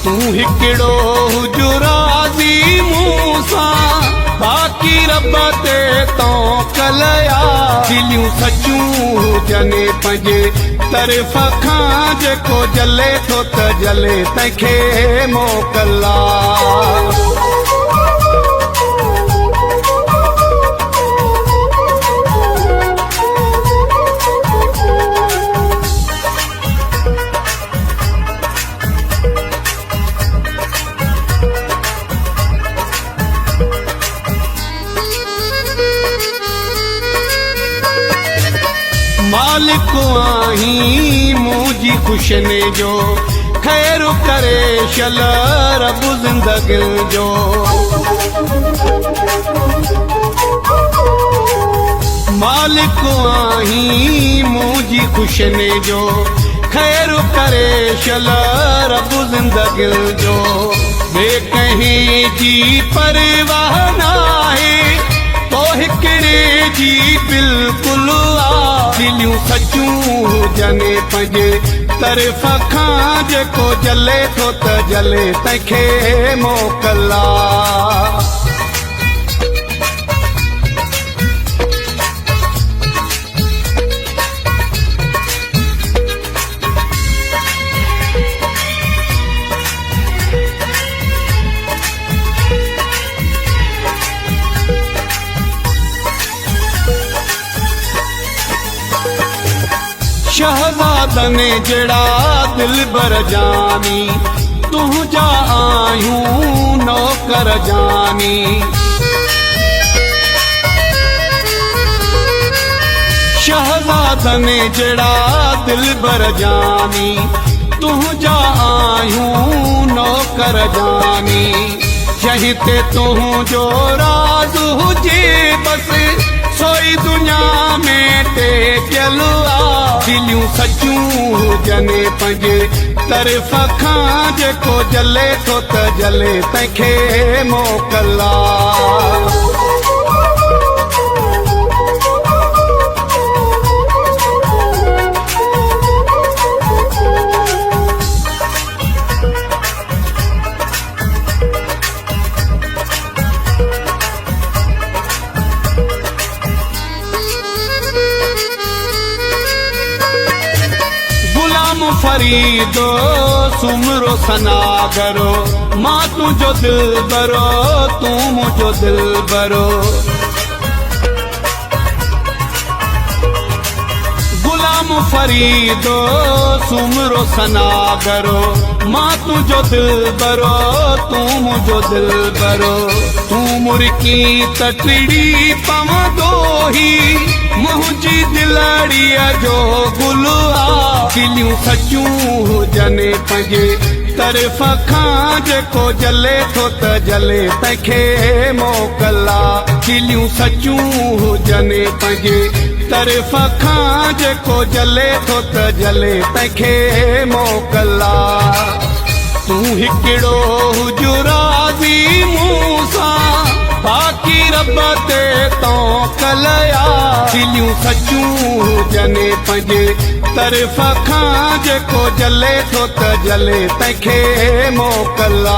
तू हिकिड़ो हुजु राज़ी मूंसां बाक़ी रब ते तौकलया दिलियूं सचूं हुजनि पंहिंजे तरफ़ खां जेको जले थो त जले तंहिंखे मोकला मालिक आहीं मुंहिंजी खुशने जो ख़ैर करे शल रब ज़िंदगी जो मालिक आहीं मुंहिंजी खुशने जो ख़ैर करे शल रब ज़िंदगी जो ॿिए कंहिं जी परवाह नाहे तो हिकिड़े जी बिल्कुलु दिलियूं सचूं हुजनि पंहिंजे तरफ़ खां जेको जले थो त जले तंहिंखे मोकला शहज़ादनि जड़ा दिलबर जानी तुंहिंजा आहियूं नौकर जानी शहज़ादनि जड़ा दिलबर जानी तुंहिंजा आहियूं नौकर जानी जंहिं ते तुंहिंजो राज़ हुजे बसि सोई दुनिया में टेकियल दिलियूं सचूं हुजनि पंहिंजे तरफ़ खां जेको जले थो त जले तंहिंखे मोकला फरीदो सुमरो सनागरो मां तुझो दिल बरो तू मुझो दिल बरो गुलाम फरीदो सुमरो सनागरो मां तुझो दिल बरो तू मुझो दिल बरो तू मुर्की तटड़ी पवंदो ही मुंहिंजी दिलड़ीअ जो गुलु दिलियूं सचूं हुजनि पंहिंजे तरफ़ खां जेको जले थो त जले तंहिंखे मोकला दिलियूं सचूं हुजनि पंहिंजे तरफ़ खां जेको जले थो त जले तंहिंखे मोकला तू हिकिड़ो हुजु राज़ी मूंसां बाक़ी रब ते तौकलया दिलियूं सचूं हुजनि पंहिंजे तरफ़ खां जेको जले थो त जले तंहिंखे मोकला